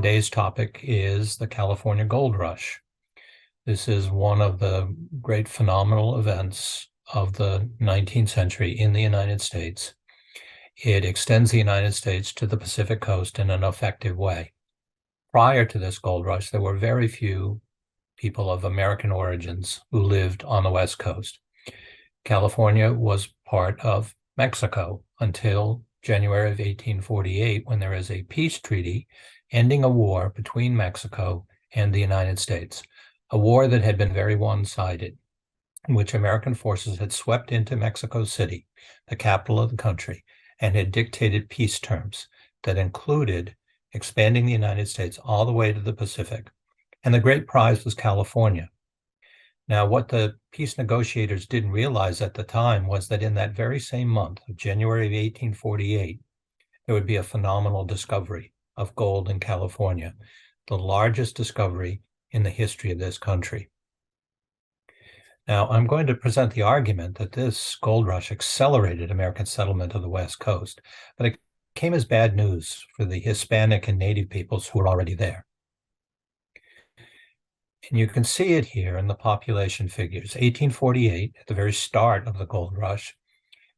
today's topic is the California Gold Rush. This is one of the great phenomenal events of the 19th century in the United States. It extends the United States to the Pacific coast in an effective way. Prior to this gold rush, there were very few people of American origins who lived on the West Coast. California was part of Mexico until January of 1848, when there is a peace treaty ending a war between Mexico and the United States, a war that had been very one-sided, in which American forces had swept into Mexico City, the capital of the country, and had dictated peace terms that included expanding the United States all the way to the Pacific. And the great prize was California. Now, what the peace negotiators didn't realize at the time was that in that very same month of January of 1848, there would be a phenomenal discovery of gold in California, the largest discovery in the history of this country. Now, I'm going to present the argument that this gold rush accelerated American settlement of the West Coast, but it came as bad news for the Hispanic and Native peoples who were already there. And you can see it here in the population figures. 1848, at the very start of the gold rush,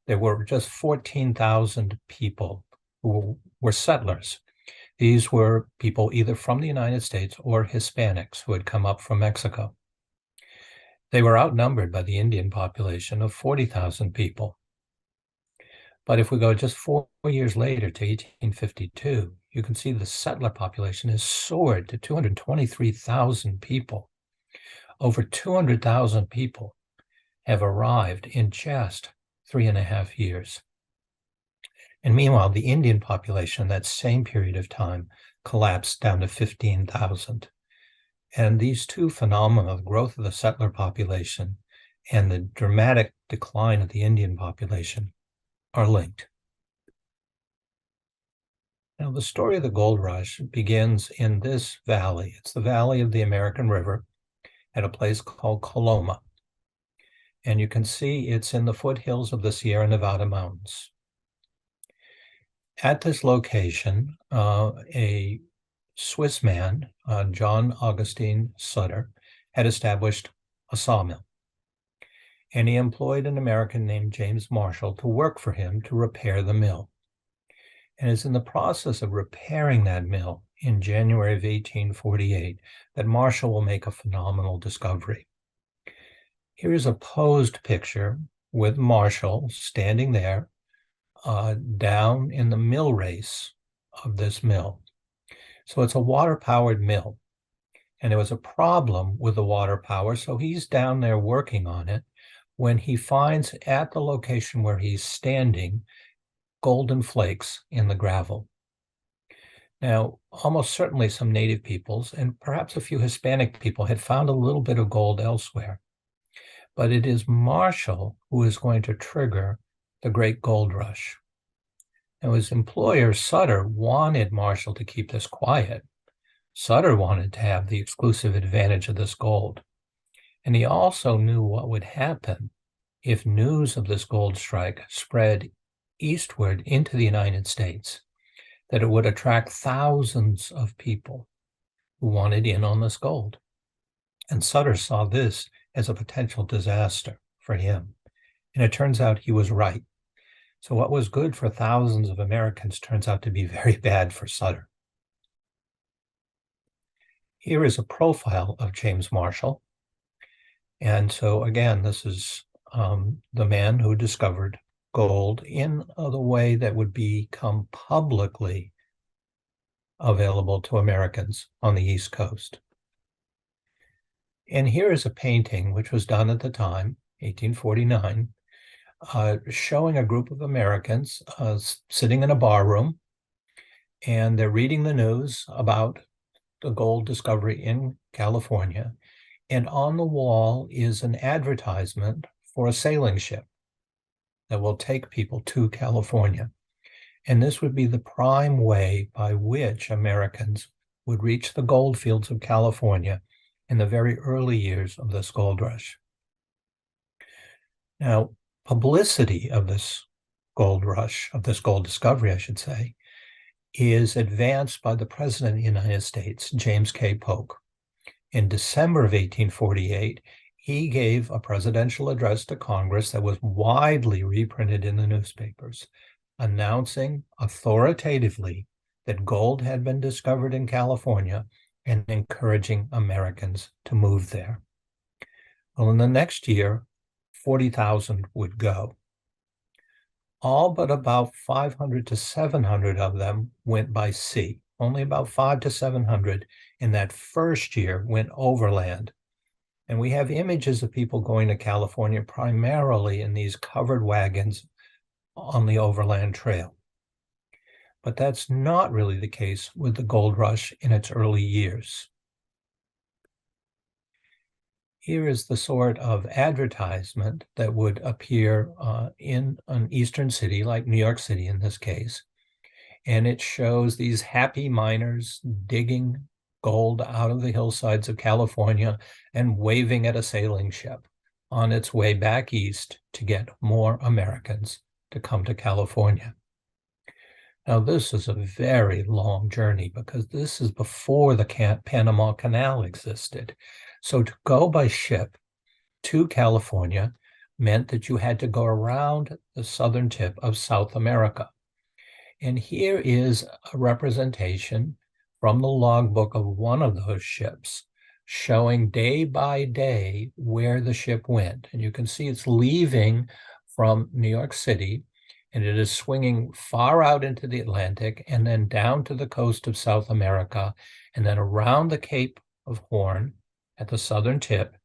there were just 14,000 people who were settlers. These were people either from the United States or Hispanics who had come up from Mexico. They were outnumbered by the Indian population of 40,000 people. But if we go just 4 years later to 1852, you can see the settler population has soared to 223,000 people. Over 200,000 people have arrived in just 3.5 years. And meanwhile, the Indian population in that same period of time collapsed down to 15,000. And these two phenomena, the growth of the settler population and the dramatic decline of the Indian population, are linked. Now, the story of the gold rush begins in this valley. It's the valley of the American River at a place called Coloma. And you can see it's in the foothills of the Sierra Nevada mountains. At this location, a Swiss man, John Augustine Sutter, had established a sawmill. And he employed an American named James Marshall to work for him to repair the mill. And it's in the process of repairing that mill in January of 1848 that Marshall will make a phenomenal discovery. Here is a posed picture with Marshall standing there down in the mill race of this mill. So it's a water-powered mill. And there was a problem with the water power, so he's down there working on it when he finds at the location where he's standing golden flakes in the gravel. Now, almost certainly some native peoples and perhaps a few Hispanic people had found a little bit of gold elsewhere. But it is Marshall who is going to trigger the great gold rush. Now, his employer, Sutter, wanted Marshall to keep this quiet. Sutter wanted to have the exclusive advantage of this gold. And he also knew what would happen if news of this gold strike spread eastward into the United States, that it would attract thousands of people who wanted in on this gold. And Sutter saw this as a potential disaster for him. And it turns out he was right. So what was good for thousands of Americans turns out to be very bad for Sutter. Here is a profile of James Marshall. And so again, this is the man who discovered gold in the way that would become publicly available to Americans on the East Coast. And here is a painting which was done at the time, 1849, showing a group of Americans sitting in a bar room, and they're reading the news about the gold discovery in California. And on the wall is an advertisement for a sailing ship that will take people to California. And this would be the prime way by which Americans would reach the gold fields of California in the very early years of this gold rush. Now, publicity of this gold rush, of this gold discovery, I should say, is advanced by the President of the United States, James K. Polk. In December of 1848, he gave a presidential address to Congress that was widely reprinted in the newspapers, announcing authoritatively that gold had been discovered in California and encouraging Americans to move there. Well, in the next year, 40,000 would go. All but about 500 to 700 of them went by sea. Only about 500 to 700 in that first year went overland. And we have images of people going to California primarily in these covered wagons on the overland trail. But that's not really the case with the gold rush in its early years. Here is the sort of advertisement that would appear in an eastern city, like New York City in this case. And it shows these happy miners digging gold out of the hillsides of California and waving at a sailing ship on its way back east to get more Americans to come to California. Now, this is a very long journey because this is before the Panama Canal existed. So to go by ship to California meant that you had to go around the southern tip of South America. And here is a representation from the logbook of one of those ships showing day by day where the ship went. And you can see it's leaving from New York City, and it is swinging far out into the Atlantic and then down to the coast of South America, and then around the Cape of Horn at the southern tip,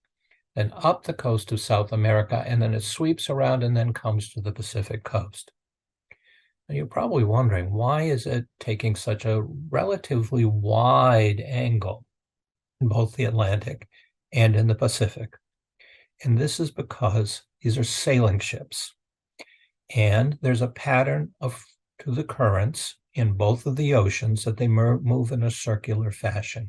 then up the coast of South America, and then it sweeps around and then comes to the Pacific coast. Now you're probably wondering, why is it taking such a relatively wide angle in both the Atlantic and in the Pacific? And this is because these are sailing ships. And there's a pattern to the currents in both of the oceans that they move in a circular fashion.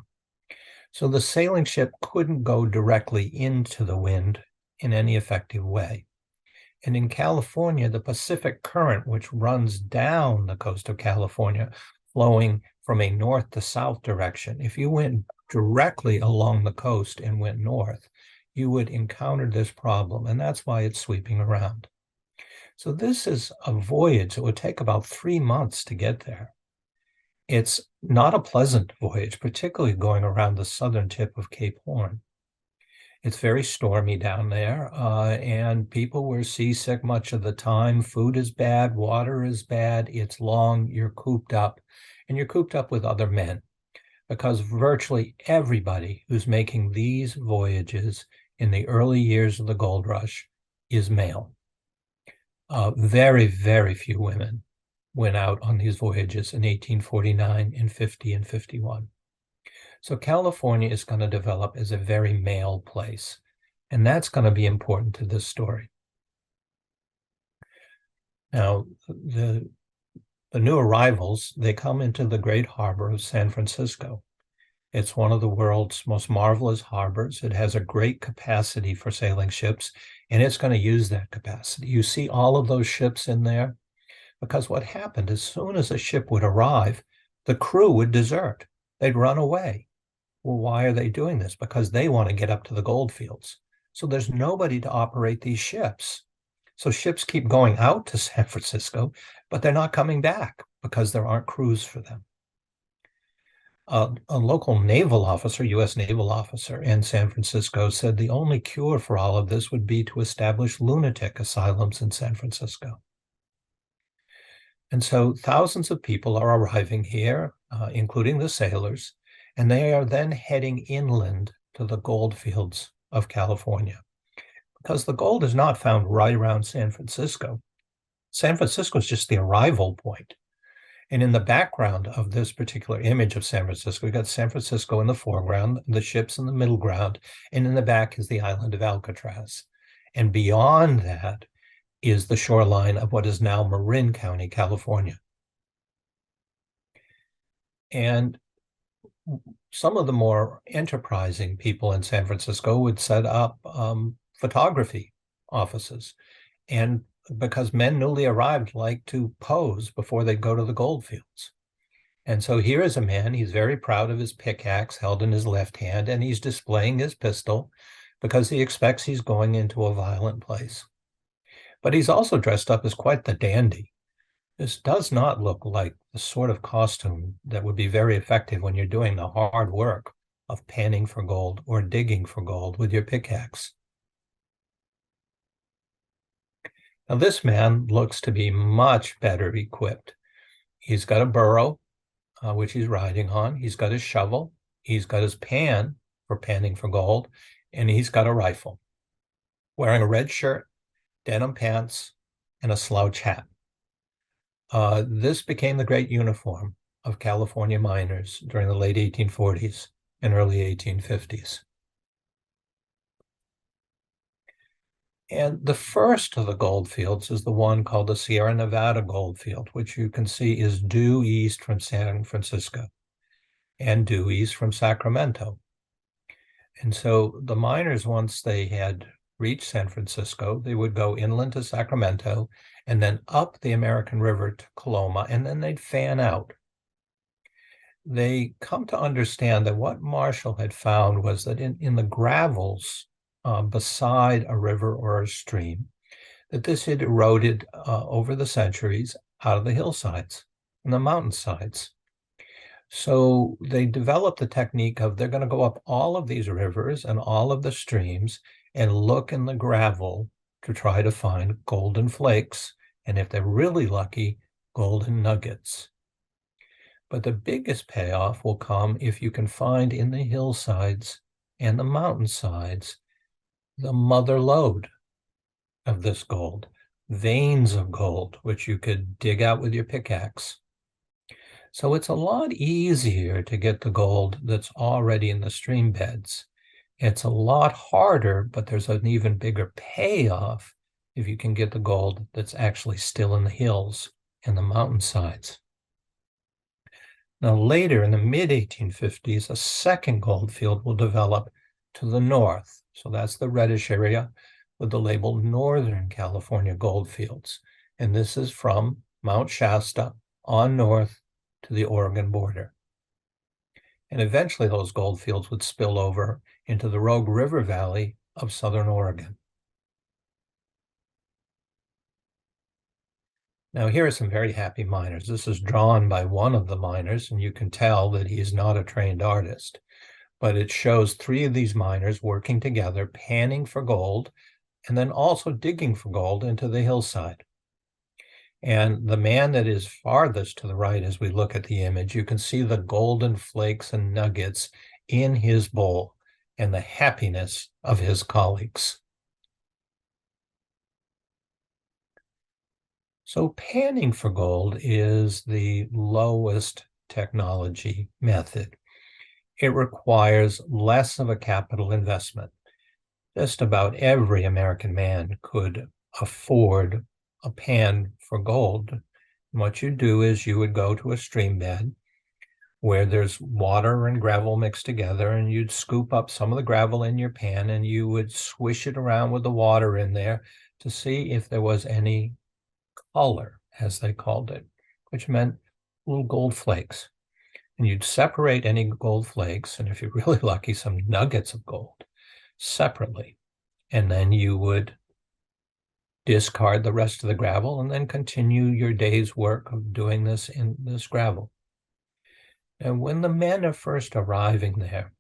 So the sailing ship couldn't go directly into the wind in any effective way. And in California, the Pacific Current, which runs down the coast of California, flowing from a north to south direction, if you went directly along the coast and went north, you would encounter this problem, and that's why it's sweeping around. So this is a voyage that would take about 3 months to get there. It's not a pleasant voyage, particularly going around the southern tip of Cape Horn. It's very stormy down there, and people were seasick much of the time. Food is bad, water is bad, it's long, you're cooped up, and you're cooped up with other men, because virtually everybody who's making these voyages in the early years of the gold rush is male. Very, very few women went out on these voyages in 1849 and 50 and 51. So California is going to develop as a very male place, and that's going to be important to this story. Now, the new arrivals, they come into the great harbor of San Francisco. It's one of the world's most marvelous harbors. It has a great capacity for sailing ships, and it's going to use that capacity. You see all of those ships in there, because what happened, as soon as a ship would arrive, the crew would desert. They'd run away. Well, why are they doing this? Because they want to get up to the gold fields. So there's nobody to operate these ships. So ships keep going out to San Francisco, but they're not coming back because there aren't crews for them. A local naval officer, U.S. naval officer in San Francisco, said the only cure for all of this would be to establish lunatic asylums in San Francisco. And so thousands of people are arriving here, including the sailors, and they are then heading inland to the gold fields of California, because the gold is not found right around San Francisco. San Francisco is just the arrival point. And in the background of this particular image of San Francisco, we've got San Francisco in the foreground, the ships in the middle ground, and in the back is the island of Alcatraz. And beyond that is the shoreline of what is now Marin County, California. And some of the more enterprising people in San Francisco would set up photography offices. And because men newly arrived like to pose before they go to the gold fields. And so here is a man, he's very proud of his pickaxe held in his left hand, and he's displaying his pistol because he expects he's going into a violent place. But he's also dressed up as quite the dandy. This does not look like the sort of costume that would be very effective when you're doing the hard work of panning for gold or digging for gold with your pickaxe. Now, this man looks to be much better equipped. He's got a burro, which he's riding on. He's got his shovel. He's got his pan for panning for gold, and he's got a rifle. Wearing a red shirt, denim pants, and a slouch hat. This became the great uniform of California miners during the late 1840s and early 1850s. And the first of the gold fields is the one called the Sierra Nevada gold field, which you can see is due east from San Francisco and due east from Sacramento. And so the miners, once they had reached San Francisco, they would go inland to Sacramento and then up the American River to Coloma, and then they'd fan out. They come to understand that what Marshall had found was that in the gravels beside a river or a stream, that this had eroded over the centuries out of the hillsides and the mountainsides. So they developed the technique of they're going to go up all of these rivers and all of the streams and look in the gravel to try to find golden flakes, and if they're really lucky, golden nuggets. But the biggest payoff will come if you can find in the hillsides and the mountainsides the mother lode of this gold, veins of gold, which you could dig out with your pickaxe. So it's a lot easier to get the gold that's already in the stream beds. It's a lot harder, but there's an even bigger payoff if you can get the gold that's actually still in the hills and the mountainsides. Now, later in the mid-1850s, a second gold field will develop to the north. So that's the reddish area with the label Northern California Goldfields. And this is from Mount Shasta on north to the Oregon border. And eventually those gold fields would spill over into the Rogue River Valley of southern Oregon. Now, here are some very happy miners. This is drawn by one of the miners, and you can tell that he's not a trained artist. But it shows three of these miners working together, panning for gold, and then also digging for gold into the hillside. And the man that is farthest to the right, as we look at the image, you can see the golden flakes and nuggets in his bowl and the happiness of his colleagues. So panning for gold is the lowest technology method. It requires less of a capital investment. Just about every American man could afford a pan for gold. And what you do is you would go to a stream bed where there's water and gravel mixed together, and you'd scoop up some of the gravel in your pan and you would swish it around with the water in there to see if there was any color, as they called it, which meant little gold flakes. And you'd separate any gold flakes, and if you're really lucky, some nuggets of gold separately. And then you would discard the rest of the gravel and then continue your day's work of doing this in this gravel. And when the men are first arriving there,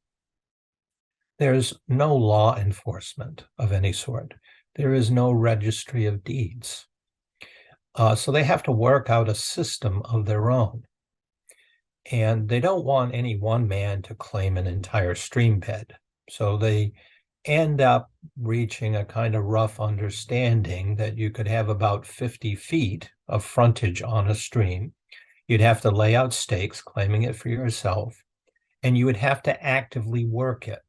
there's no law enforcement of any sort. There is no registry of deeds. So they have to work out a system of their own. And they don't want any one man to claim an entire stream bed. So they end up reaching a kind of rough understanding that you could have about 50 feet of frontage on a stream. You'd have to lay out stakes, claiming it for yourself, and you would have to actively work it.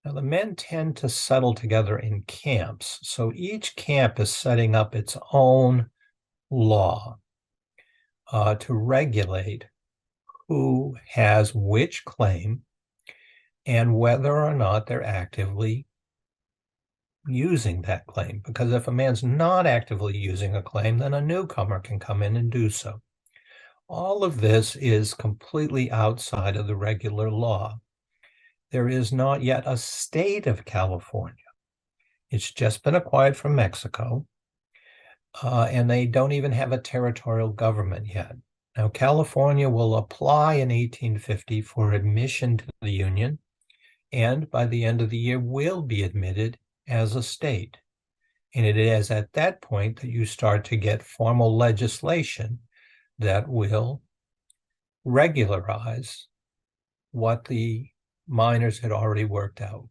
Now, the men tend to settle together in camps, so each camp is setting up its own law to regulate who has which claim and whether or not they're actively using that claim. Because if a man's not actively using a claim, then a newcomer can come in and do so. All of this is completely outside of the regular law. There is not yet a state of California. It's just been acquired from Mexico, and they don't even have a territorial government yet. Now, California will apply in 1850 for admission to the Union, and by the end of the year will be admitted as a state. And it is at that point that you start to get formal legislation that will regularize what the miners had already worked out.